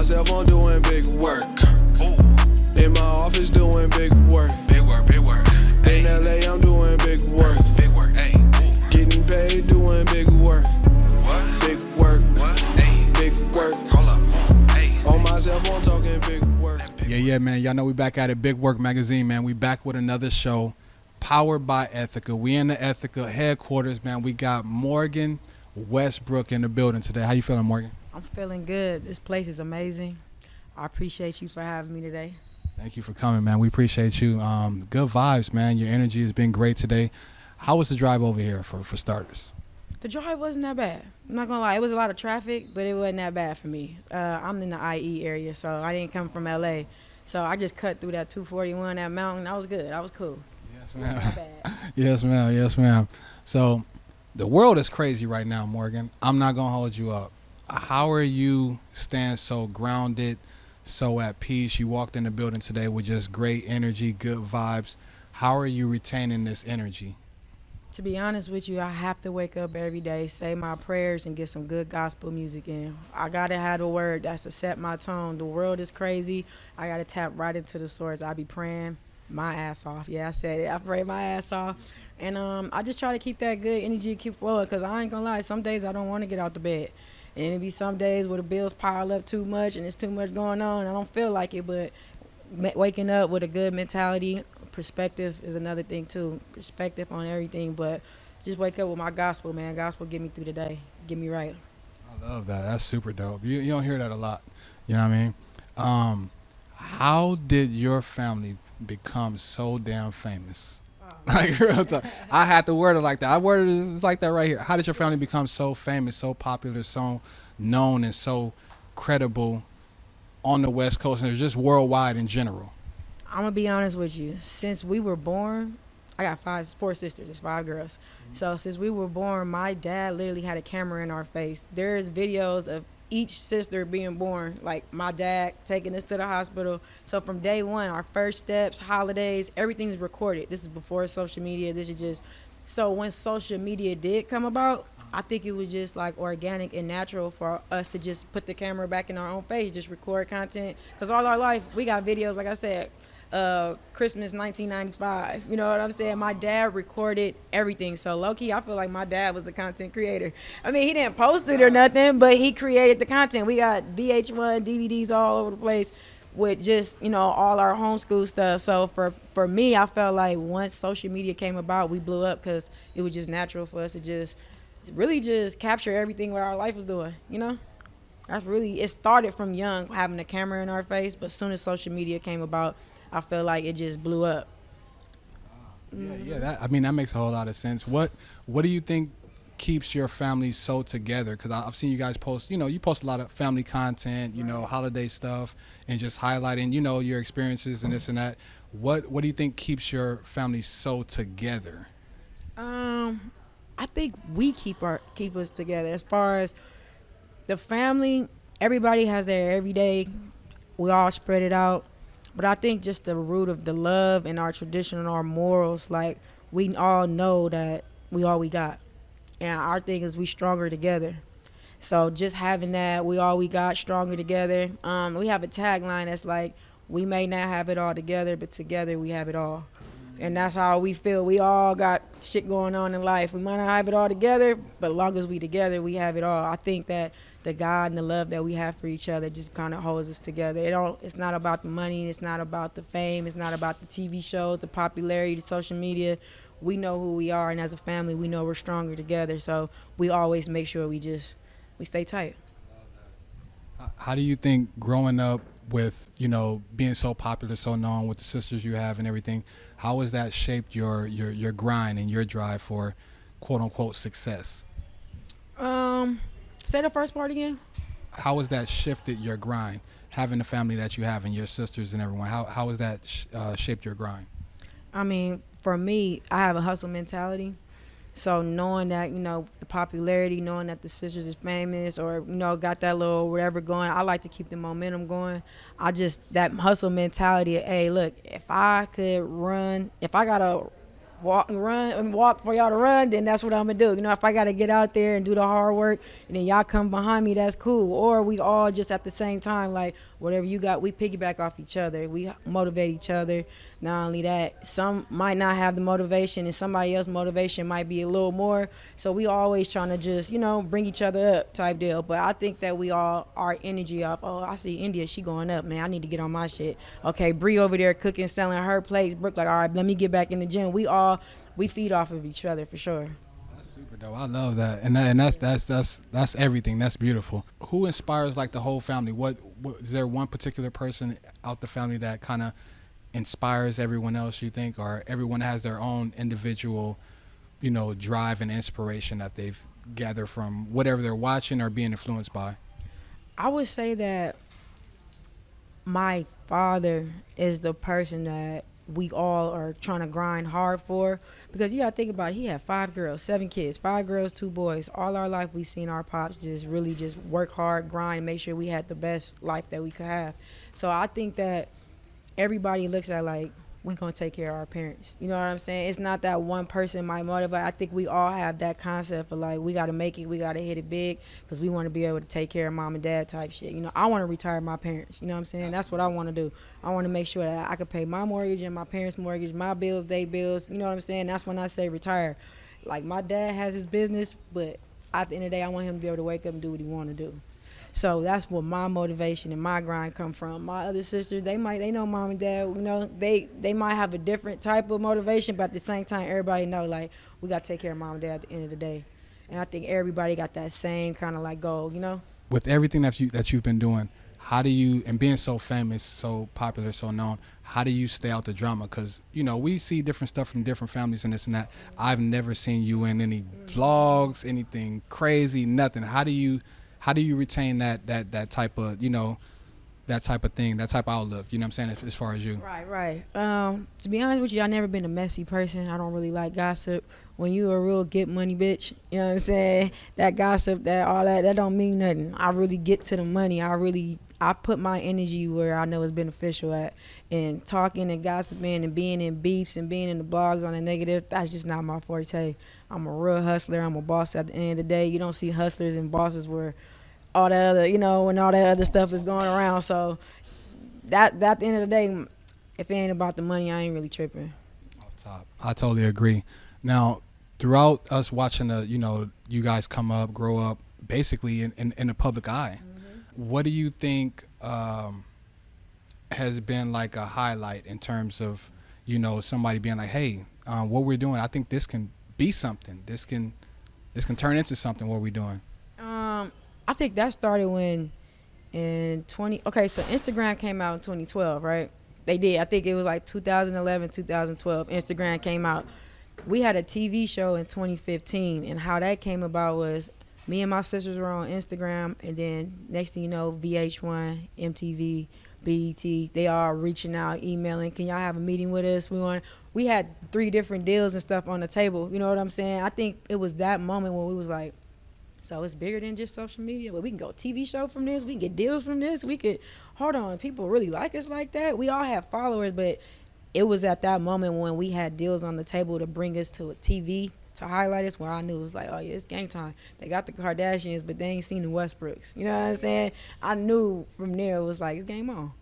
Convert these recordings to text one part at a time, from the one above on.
myself, I'm doing big work. In my office, doing big work. Big work, big work. In LA, I'm doing big work. Big work, ayy. Getting paid, doing big work. What? Big work. What? Ayy. Big work. Hold up. Ayy. On myself, I'm talking big work. Yeah, man. Y'all know we back at it. Big Work Magazine, man. We back with another show powered by Ethica. We in the Ethica headquarters, man. We got Morgan Westbrook in the building today. How you feeling, Morgan? I'm feeling good. This place is amazing. I appreciate you for having me today. Thank you for coming, man. We appreciate you. Good vibes, man. Your energy has been great today. How was the drive over here for starters? The drive wasn't that bad. I'm not gonna lie, it was a lot of traffic, but it wasn't that bad for me. I'm in the IE area, so I didn't come from LA. So I just cut through that 241, that mountain. I was good. I was cool. Yes, ma'am. Not bad. Yes, ma'am. Yes, ma'am. So the world is crazy right now, Morgan. I'm not gonna hold you up. How are you staying so grounded, so at peace? You walked in the building today with just great energy, good vibes. How are you retaining this energy? To be honest with you, I have to wake up every day, say my prayers, and get some good gospel music in. I gotta have the word that's to set my tone. The world is crazy. I gotta tap right into the source. I be praying my ass off. Yeah, I said it. I pray my ass off. And I just try to keep that good energy, keep flowing, because I ain't gonna lie, some days I don't want to get out the bed. And it be some days where the bills pile up too much and it's too much going on. I don't feel like it, but waking up with a good mentality, perspective is another thing too. Perspective on everything, but just wake up with my gospel, man. Gospel get me through the day, get me right. I love that. That's super dope. You don't hear that a lot. You know what I mean? How did your family become so damn famous? Like real talk. I had to word it like that. I worded it like that right here. How did your family become so famous, so popular, so known, and so credible on the West Coast and just worldwide in general? I'm gonna be honest with you. Since we were born, I got four sisters. It's 5 girls. So since we were born, my dad literally had a camera in our face. There's videos of each sister being born, like my dad taking us to the hospital. So from day one, our first steps, holidays, everything's recorded. This is before social media. This is just, so when social media did come about, I think it was just like organic and natural for us to just put the camera back in our own face, just record content. Because all our life, we got videos, like I said, Christmas 1995. You know what I'm saying? My dad recorded everything. So low-key, I feel like my dad was a content creator. I mean, he didn't post it or nothing, but he created the content. We got VH1, DVDs all over the place with just, you know, all our homeschool stuff. So for me, I felt like once social media came about, we blew up because it was just natural for us to just really just capture everything what our life was doing, you know? That's really, it started from young, having a camera in our face, but as soon as social media came about, I feel like it just blew up. Yeah. That makes a whole lot of sense. What do you think keeps your family so together? Because I've seen you guys post. You know, you post a lot of family content. You know, holiday stuff, and just highlighting, you know, your experiences and this and that. What do you think keeps your family so together? I think we keep us together. As far as the family, everybody has their everyday. We all spread it out. But I think just the root of the love and our tradition and our morals, like we all know that we all we got. And our thing is we stronger together. So just having that, we all we got, stronger together. We have a tagline that's like, we may not have it all together, but together we have it all. And that's how we feel. We all got shit going on in life. We might not have it all together, but as long as we together, we have it all. I think that the God and the love that we have for each other just kind of holds us together. It's not about the money. It's not about the fame. It's not about the TV shows, the popularity, the social media. We know who we are, and as a family, we know we're stronger together. So we always make sure we stay tight. How do you think growing up with, you know, being so popular, so known with the sisters you have and everything, how has that shaped your grind and your drive for quote unquote success? Say the first part again. How has that shifted your grind, having the family that you have and your sisters and everyone? How has that shaped your grind? I mean, for me, I have a hustle mentality. So knowing that, you know, the popularity, knowing that the sisters is famous or, you know, got that little whatever going, I like to keep the momentum going. That hustle mentality of, hey, look, if I got to walk and run and walk for y'all to run, then that's what I'm gonna do. You know, if I gotta get out there and do the hard work and then y'all come behind me, that's cool. Or we all just at the same time, like whatever you got, we piggyback off each other. We motivate each other. Not only that, some might not have the motivation and somebody else's motivation might be a little more. So we always trying to just, you know, bring each other up type deal. But I think that we all, our energy off, oh, I see India, she going up, man. I need to get on my shit. Okay, Bree over there cooking, selling her plates. Brooke like, all right, let me get back in the gym. We feed off of each other for sure. That's super dope. I love that, and that's everything. That's beautiful. Who inspires like the whole family? What is there one particular person out the family that kind of inspires everyone else? You think, or everyone has their own individual, you know, drive and inspiration that they've gathered from whatever they're watching or being influenced by? I would say that my father is the person that we all are trying to grind hard for, because you gotta think about it, he had 5 girls, 7 kids, 5 girls, 2 boys. All our life we seen our pops just really just work hard, grind, make sure we had the best life that we could have. So I think that everybody looks at like, we gonna take care of our parents. You know what I'm saying? It's not that one person might motivate. I think we all have that concept of like, we gotta make it, we gotta hit it big, because we want to be able to take care of mom and dad type shit. You know, I want to retire my parents. You know what I'm saying? That's what I want to do. I want to make sure that I can pay my mortgage and my parents' mortgage, my bills, they bills. You know what I'm saying? That's when I say retire. Like, my dad has his business, but at the end of the day, I want him to be able to wake up and do what he want to do. So that's where my motivation and my grind come from. My other sisters, they know mom and dad, you know, they might have a different type of motivation, but at the same time, everybody know, like, we got to take care of mom and dad at the end of the day. And I think everybody got that same kind of, like, goal, you know? With everything that you've been doing, how do you, and being so famous, so popular, so known, how do you stay out the drama? Because, you know, we see different stuff from different families and this and that. I've never seen you in any vlogs, anything crazy, nothing. How do you retain that type of, you know, that type of thing, that type of outlook, you know what I'm saying, as far as you? Right. To be honest with you, I've never been a messy person. I don't really like gossip. When you a real get money bitch, you know what I'm saying, that gossip, that don't mean nothing. I really get to the money. I put my energy where I know it's beneficial at. And talking and gossiping and being in beefs and being in the blogs on the negative, that's just not my forte. I'm a real hustler. I'm a boss at the end of the day. You don't see hustlers and bosses where all that other, you know, when all that other stuff is going around. So that at the end of the day, if it ain't about the money, I ain't really tripping. Off top. I totally agree. Now, throughout us watching you guys come up, grow up, basically in the public eye, what do you think has been like a highlight in terms of, you know, somebody being like, hey, what we're doing, I think this can be something. This can turn into something, what we're doing. I think that started when so Instagram came out in 2012, right? They did. I think it was like 2011, 2012. Instagram came out. We had a TV show in 2015, and how that came about was me and my sisters were on Instagram, and then next thing you know, VH1, MTV, BET, they all reaching out, emailing, can y'all have a meeting with us? We had 3 different deals and stuff on the table. You know what I'm saying? I think it was that moment when we was like, so it's bigger than just social media, but we can go TV show from this, we can get deals from this, hold on, people really like us like that? We all have followers, but it was at that moment when we had deals on the table to bring us to a TV, to highlight us, where I knew it was like, oh yeah, it's game time. They got the Kardashians, but they ain't seen the Westbrooks. You know what I'm saying? I knew from there it was like, it's game on.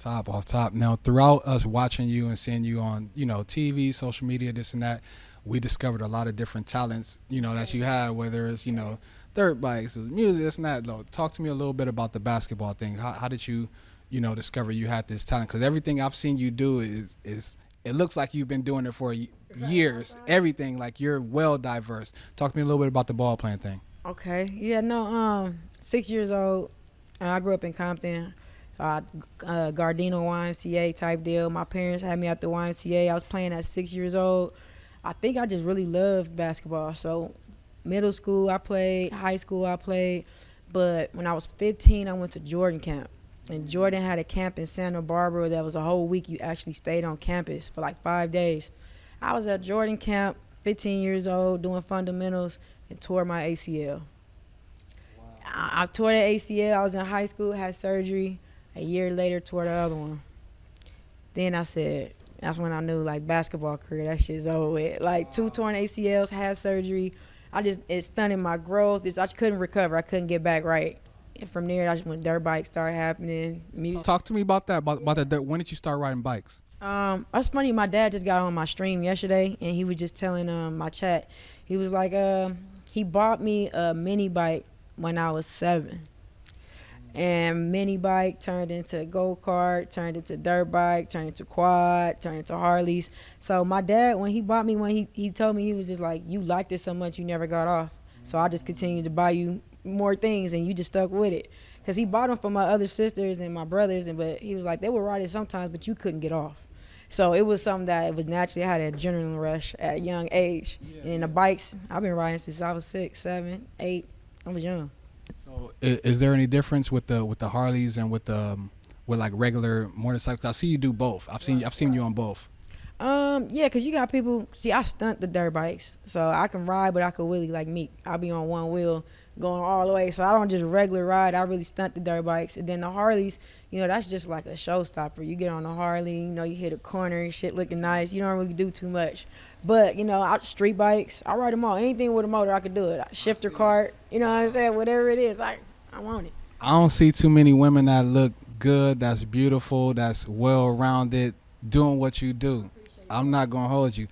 Off top. Now, throughout us watching you and seeing you on, you know, TV, social media, this and that, we discovered a lot of different talents, you know, that you have, whether it's, you know, dirt bikes, music, this and that. Talk to me a little bit about the basketball thing. How did you, you know, discover you had this talent? Because everything I've seen you do is it looks like you've been doing it for years. Everything, like, you're well diverse. Talk to me a little bit about the ball playing thing. Okay. Yeah, no, 6 years old. I grew up in Compton. Gardena YMCA type deal. My parents had me at the YMCA. I was playing at 6 years old. I think I just really loved basketball. So middle school I played, high school I played, but when I was 15 I went to Jordan camp. And Jordan had a camp in Santa Barbara that was a whole week. You actually stayed on campus for like 5 days. I was at Jordan camp, 15 years old, doing fundamentals, and tore my ACL. Wow. I tore the ACL. I was in high school, had surgery. A year later, tore the other one. Then I said, That's when I knew like basketball career, that shit's over with. Like 2 torn ACLs, had surgery. It stunted my growth. I couldn't recover. I couldn't get back right. And from there, that's when dirt bikes started happening. Music. Talk to me about that. About that dirt. When did you start riding bikes? That's funny. My dad just got on my stream yesterday, and he was just telling my chat. He was like, he bought me a mini bike when I was 7. And mini bike turned into go-kart, turned into dirt bike, turned into quad, turned into Harleys. So my dad, when he bought me one, he told me, he was just like, you liked it so much you never got off. So I just continued to buy you more things and you just stuck with it. Because he bought them for my other sisters and my brothers, but he was like, they would ride it sometimes, but you couldn't get off. So it was something that it was naturally, I had an adrenaline rush at a young age. Yeah, and the bikes, I've been riding since I was 6, 7, 8. I was young. So is there any difference with the Harleys and with like regular motorcycles? I see you do both. I've seen you on both. Yeah, because you got people, see, I stunt the dirt bikes. So I can ride, but I can wheelie like Meek. I'll be on one wheel going all the way. So I don't just regular ride. I really stunt the dirt bikes. And then the Harleys, that's just like a showstopper. You get on the Harley, you hit a corner and shit looking nice. You don't really do too much. But, street bikes, I ride them all. Anything with a motor, I could do it. Shifter cart, you know what I'm saying? Whatever it is, I want it. I don't see too many women that look good, that's beautiful, that's well-rounded, doing what you do. I'm not going to hold you.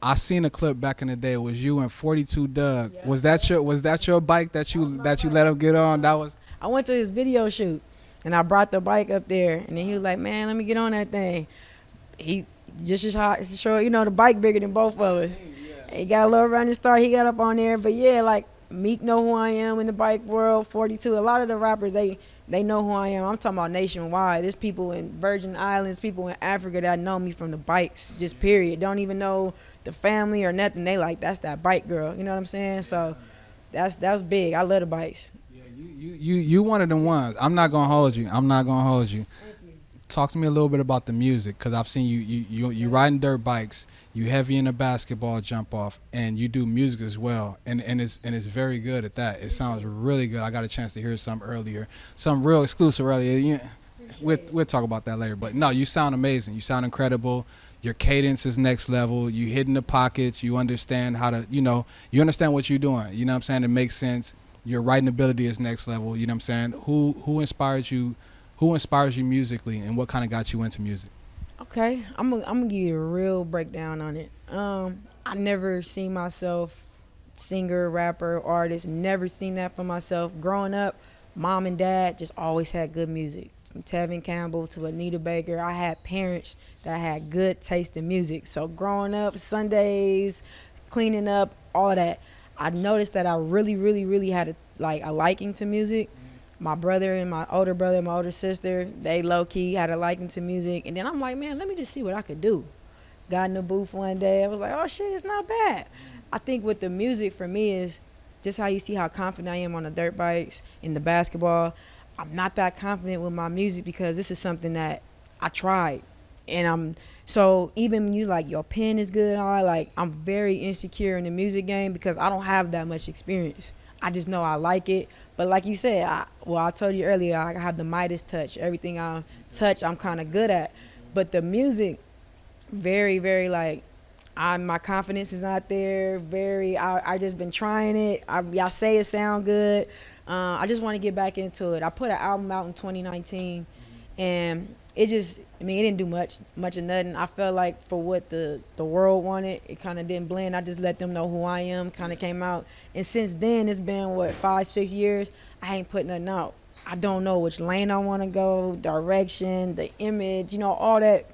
I seen a clip back in the day. It was you and 42 Doug. Yeah. Was that your bike that you let him get on? I went to his video shoot and I brought the bike up there and then he was like, man, let me get on that thing. He just as hot to show, the bike bigger than both of us. Yeah. He got a little running start. He got up on there, but yeah, like Meek know who I am in the bike world. 42. A lot of the rappers they know who I am. I'm talking about nationwide. There's people in Virgin Islands, people in Africa that know me from the bikes, just period. Don't even know the family or nothing. They like, that's that bike girl. You know what I'm saying? So that was big. I love the bikes. Yeah, you one of them ones. I'm not gonna hold you. Thank you. Talk to me a little bit about the music, because I've seen you riding dirt bikes, you heavy in the basketball jump off, and you do music as well, and it's very good at that. It sounds really good. I got a chance to hear some earlier, some real exclusive earlier. Yeah, we'll talk about that later. But no, you sound amazing. You sound incredible. Your cadence is next level. You hit in the pockets. You understand how to, you understand what you're doing. You know what I'm saying? It makes sense. Your writing ability is next level. You know what I'm saying? Who inspires you? Who inspires you musically, and what kind of got you into music? Okay, I'm gonna give you a real breakdown on it. I never seen myself singer, rapper, artist. Never seen that for myself. Growing up, mom and dad just always had good music. From Tevin Campbell to Anita Baker, I had parents that had good taste in music. So growing up, Sundays, cleaning up, all that, I noticed that I really, really, really had a liking to music. My brother and my older sister, they low-key had a liking to music. And then I'm like, man, let me just see what I could do. Got in the booth one day. I was like, oh, shit, it's not bad. I think with the music for me is just how you see how confident I am on the dirt bikes, in the basketball. I'm not that confident with my music because this is something that I tried. And so even when you like your pen is good, I'm very insecure in the music game because I don't have that much experience. I just know I like it. But like you said, I told you earlier, I have the Midas touch. Everything I touch, I'm kind of good at. But the music, very, very my confidence is not there. I just been trying it. Y'all say it sound good. I just want to get back into it. I put an album out in 2019, and it didn't do much of nothing. I felt like for what the world wanted, it kind of didn't blend. I just let them know who I am, kind of came out. And since then, it's been, 5-6 years, I ain't put nothing out. I don't know which lane I want to go, direction, the image, all that.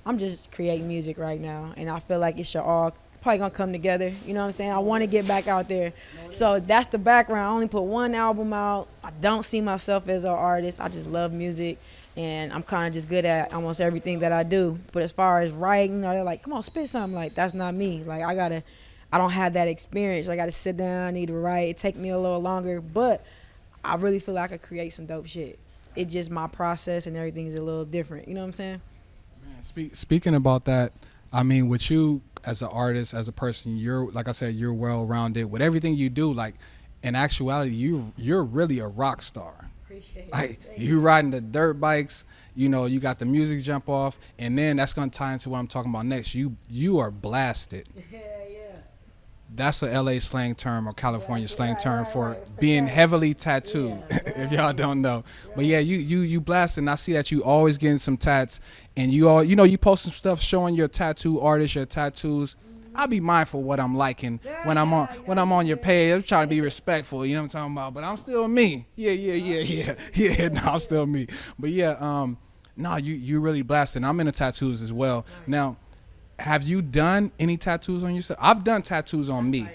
I'm just creating music right now, and I feel like it should all probably gonna come together. You know what I'm saying? I want to get back out there. So that's the background. I only put one album out. I don't see myself as an artist. I just love music. And I'm kind of just good at almost everything that I do. But as far as writing, they're like, come on, spit something. Like, that's not me. Like, I don't have that experience. I got to sit down, I need to write. It take me a little longer. But I really feel like I could create some dope shit. It just, my process and everything is a little different. You know what I'm saying? Man, speaking about that, I mean, with you as an artist, as a person, you're, like I said, you're well-rounded. With everything you do, like, in actuality, you're really a rock star. Appreciate it. Like you riding the dirt bikes, you know, you got the music jump off, and then that's gonna tie into what I'm talking about next. You are blasted. Yeah. That's a LA slang term or California slang term for right. being heavily tattooed. Yeah, if y'all don't know, but yeah, you blasted. And I see that you always getting some tats, and you post some stuff showing your tattoo artist, your tattoos. I'll be mindful what I'm liking when I'm on your page. I'm trying to be respectful, you know what I'm talking about. But I'm still me. Yeah. No, I'm still me. But yeah, no, you really blasted. I'm into tattoos as well. Now, have you done any tattoos on yourself? I've done tattoos on me,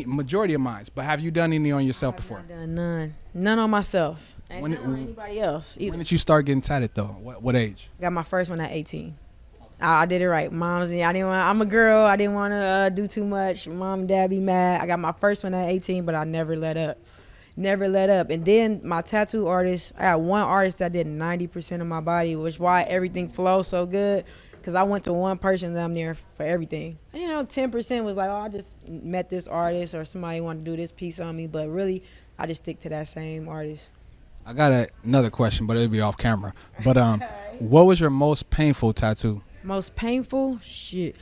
majority of mine. But have you done any on yourself before? I've done none on myself. And When none on anybody else either. When did you start getting tatted though? What age? Got my first one at 18. I did it right. I'm a girl. I didn't want to do too much. Mom and dad be mad. I got my first one at 18, but I never let up. And then my tattoo artist, I got one artist that did 90% of my body, which why everything flows so good. Because I went to one person that I'm near for everything. 10% was like, oh, I just met this artist or somebody wanted to do this piece on me. But really, I just stick to that same artist. I got another question, but it'll be off camera. But what was your most painful tattoo? Most painful? Shit.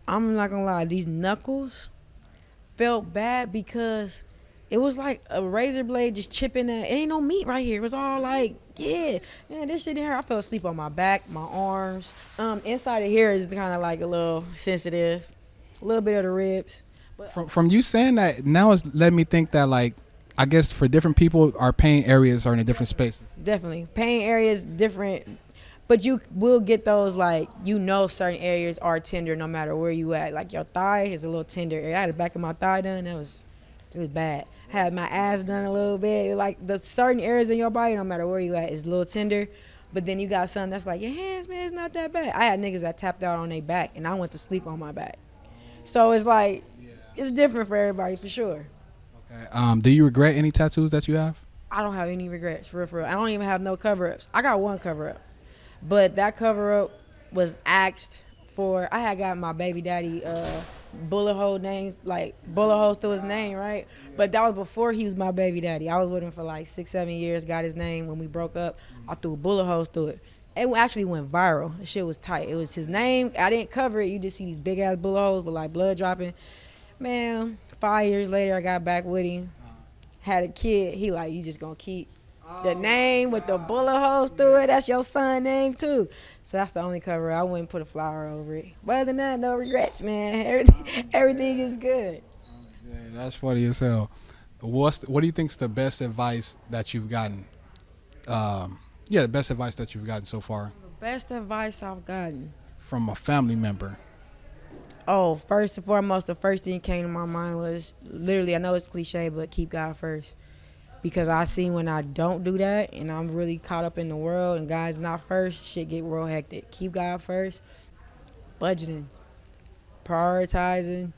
I'm not going to lie. These knuckles felt bad because it was like a razor blade just chipping that. It ain't no meat right here. It was all like, man, this shit in here. I fell asleep on my back, my arms. Inside of here is kind of like a little sensitive, a little bit of the ribs. But From you saying that, now it's led me think that, like, I guess for different people, our pain areas are in different spaces. Definitely. Pain areas different. But you will get those, like, certain areas are tender no matter where you at. Like, your thigh is a little tender area. I had the back of my thigh done. It was bad. Had my ass done a little bit. Like, the certain areas in your body, no matter where you at, is a little tender. But then you got something that's like, your hands, man, it's not that bad. I had niggas that tapped out on their back, and I went to sleep on my back. So it's like, it's different for everybody, for sure. Okay. Do you regret any tattoos that you have? I don't have any regrets, for real. I don't even have no cover-ups. I got one cover-up. But that cover-up was asked for. I had got my baby daddy bullet hole names, like bullet holes through his name, right? But that was before he was my baby daddy. I was with him for like 6-7 years, got his name. When we broke up, I threw bullet holes through it. It actually went viral. The shit was tight. It was his name. I didn't cover it. You just see these big-ass bullet holes with like blood dropping. Man, 5 years later, I got back with him. Had a kid. He like, you just gonna keep the name with the bullet holes through it. That's your son's name too. So that's the only cover. I wouldn't put a flower over it. But other than that, no regrets, man. Everything is good. Yeah, that's funny as hell. What do you think's the best advice that you've gotten? The best advice that you've gotten so far The best advice I've gotten. from a family member. Oh, first and foremost, the first thing that came to my mind was literally, I know it's cliche, but keep God first. Because I see when I don't do that and I'm really caught up in the world and God's not first, shit get real hectic. Keep God first. Budgeting. Prioritizing.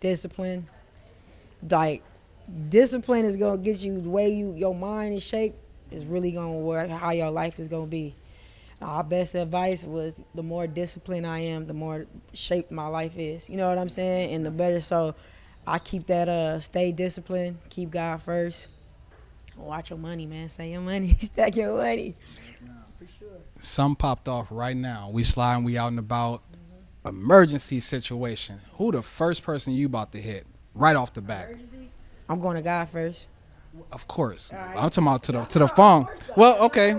Discipline. Like, discipline is going to get you the way your mind is shaped is really going to work how your life is going to be. Our best advice was the more disciplined I am, the more shaped my life is. You know what I'm saying? And the better. So I keep that, stay disciplined, keep God first. Watch your money, man. Save your money. Stack your money. For sure. Some popped off right now. We sliding, we out and about. Emergency situation. Who the first person you about to hit right off the back? I'm going to God first. Of course. I'm talking about to the phone. Well, okay.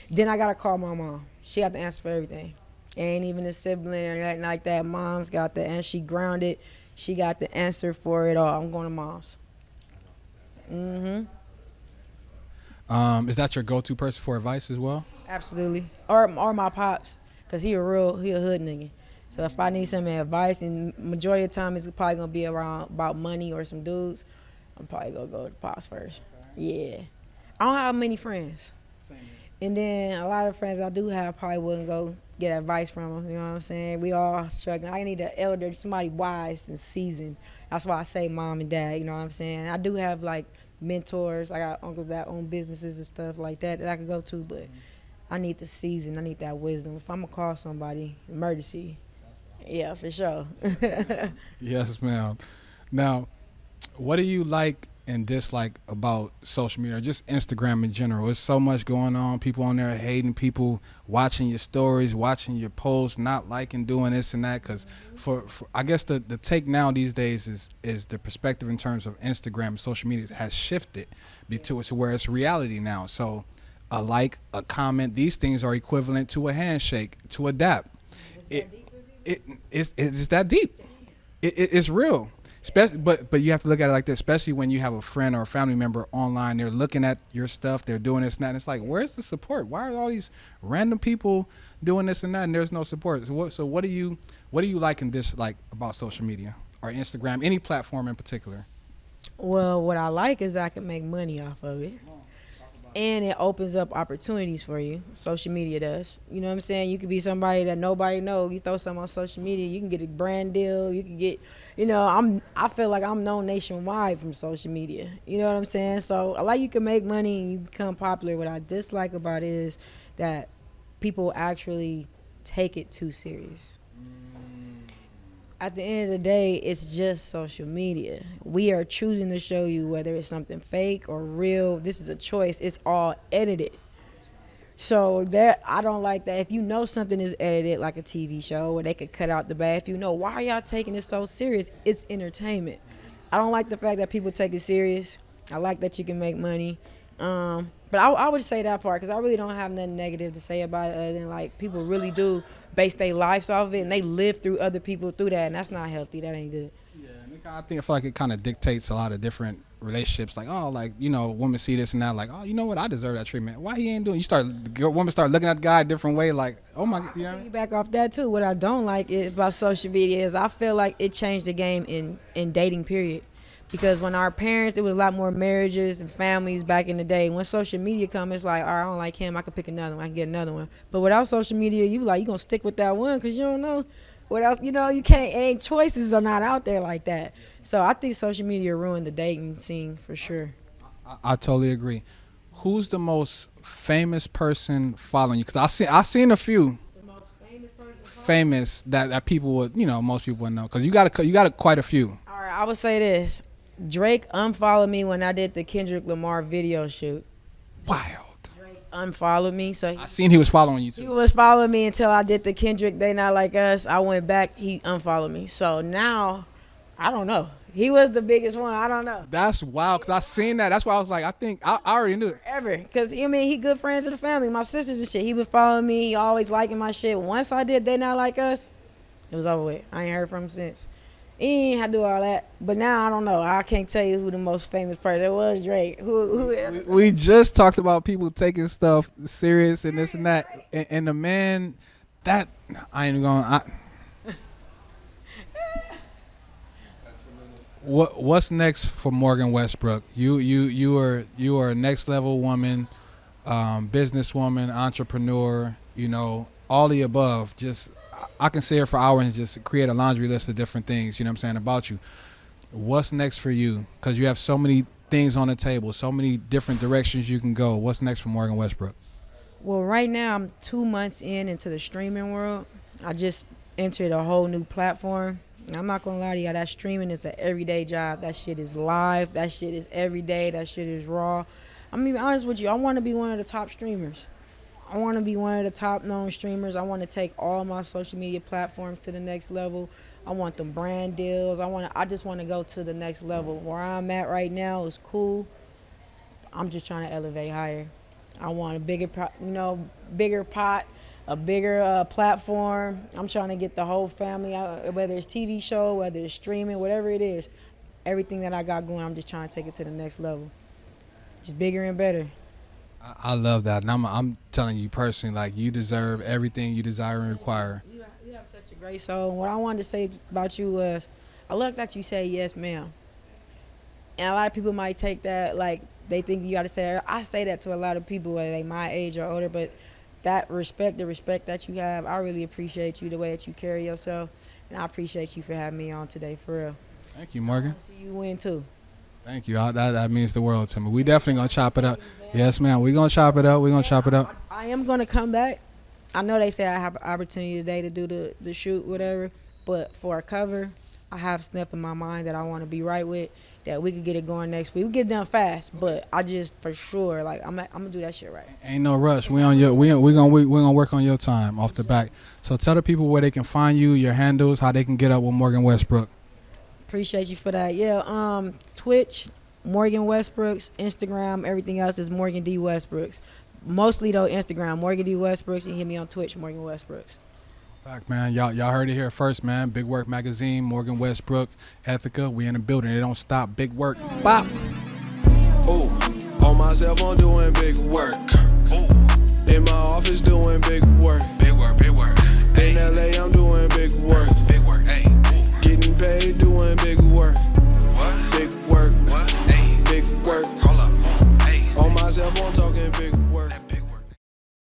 Then I got to call my mom. She got the answer for everything. Ain't even a sibling or nothing like that. Mom's got the answer. She grounded. She got the answer for it all. I'm going to mom's. Is that your go-to person for advice as well? Absolutely. Or my pops, because he a hood nigga. So if I need some advice, and majority of the time it's probably going to be about money or some dudes, I'm probably going to go to pops first. Yeah. I don't have many friends. And then a lot of friends I do have probably wouldn't go get advice from them. You know what I'm saying? We all struggling. I need an elder, somebody wise and seasoned. That's why I say mom and dad. You know what I'm saying? I do have like mentors. I got uncles that own businesses and stuff like that I could go to, but I need the season. I need that wisdom. If I'm gonna call somebody, emergency. Yeah, for sure. Yes, ma'am. Now, what do you like and dislike about social media, or just Instagram in general? There's so much going on. People on there hating, people watching your stories, watching your posts, not liking, doing this and that. Because for I guess the take now these days is the perspective in terms of Instagram and social media has shifted to where it's reality now. So a like, a comment, these things are equivalent to a handshake, to a dap. It's that deep. It's real. But you have to look at it like this, especially when you have a friend or a family member online. They're looking at your stuff. They're doing this and that. And it's like, where's the support? Why are all these random people doing this and that, and there's no support? So what do you like and dislike about social media or Instagram, any platform in particular? Well, what I like is I can make money off of it. And it opens up opportunities for you. Social media does. You know what I'm saying? You could be somebody that nobody knows. You throw something on social media, you can get a brand deal. You can get, I feel like I'm known nationwide from social media. You know what I'm saying? So I like you can make money and you become popular. What I dislike about it is that people actually take it too serious. At the end of the day, it's just social media. We are choosing to show you whether it's something fake or real. This is a choice. It's all edited. So that I don't like that. If you know something is edited, like a TV show where they could cut out the bad, if you know, why are y'all taking it so serious? It's entertainment. I don't like the fact that people take it serious. I like that you can make money. But I would say that part because I really don't have nothing negative to say about it other than like people really do base their lives off of it and they live through other people through that, and that's not feel like it feel like it kind of dictates a lot of different relationships. Like, women see this and that, like, oh, you know what, I deserve that treatment. Why he ain't doing? Women start looking at the guy a different way, like, oh my, Back off that too. What I don't like about social media is I feel like it changed the game in dating period. Because when our parents, it was a lot more marriages and families back in the day. When social media come, it's like, all right, I don't like him, I can pick another one, I can get another one. But without social media, you gonna stick with that one because you don't know what else, you can't, choices are not out there like that. So I think social media ruined the dating scene for sure. I totally agree. Who's the most famous person following you? Because I seen a few. The most famous person famous that people would, most people would know. Because you got quite a few. All right, I would say this. Drake unfollowed me when I did the Kendrick Lamar video shoot. Wild. Drake unfollowed me. So I seen he was following you too. He was following me until I did the Kendrick They Not Like Us. I went back, he unfollowed me. So now, I don't know. He was the biggest one. I don't know. That's wild because I seen that. That's why I was like, I think I already knew it. Ever. Because, he good friends of the family. My sisters and shit. He was following me. He always liking my shit. Once I did They Not Like Us, it was over with. I ain't heard from him since. He ain't had to do all that. But now I don't know. I can't tell you who the most famous person. It was Drake. We just talked about people taking stuff serious and this and that. And the man, that I ain't going. What's next for Morgan Westbrook? You are a next level woman, businesswoman, entrepreneur. All the above. Just. I can sit here for hours and just create a laundry list of different things, about you. What's next for you? Because you have so many things on the table, so many different directions you can go. What's next for Morgan Westbrook? Well, right now I'm 2 months into the streaming world. I just entered a whole new platform. I'm not going to lie to you, that streaming is an everyday job. That shit is live. That shit is every day. That shit is raw. I'm going to be honest with you. I want to be one of the top streamers. I want to be one of the top known streamers. I want to take all my social media platforms to the next level. I want them brand deals. I just want to go to the next level. Where I'm at right now is cool. I'm just trying to elevate higher. I want a bigger pot, a bigger platform. I'm trying to get the whole family out, whether it's TV show, whether it's streaming, whatever it is. Everything that I got going, I'm just trying to take it to the next level. Just bigger and better. I love that, and I'm telling you personally, like, you deserve everything you desire and require. You have such a great soul. And what I wanted to say about you was, I love that you say yes, ma'am. And a lot of people might take that like they think you got to say. I say that to a lot of people, whether they my age or older, but the respect that you have, I really appreciate you, the way that you carry yourself, and I appreciate you for having me on today, for real. Thank you, Morgan. I see you win too. Thank you. That means the world to me. We definitely gonna chop it up. Yes, ma'am. We're gonna chop it up. We're gonna chop it up. I am gonna come back. I know they said I have an opportunity today to do the shoot, whatever, but for a cover, I have stuff in my mind that I want to be right with, that we could get it going next week. We get it done fast, but I just for sure like I'm gonna do that shit right. Ain't no rush. We gonna work on your time off the back. So tell the people where they can find you, your handles, how they can get up with Morgan Westbrook. Appreciate you for that. Yeah, Twitch, Morgan Westbrooks, Instagram, everything else is Morgan D Westbrooks. Mostly though Instagram, Morgan D Westbrooks, and hit me on Twitch, Morgan Westbrooks. Back, man. Y'all heard it here first, man. Big Work Magazine, Morgan Westbrook, Ethica. We in the building. It don't stop. Big work. Bop. Ooh, on myself, I'm doing big work. Ooh, in my office, doing big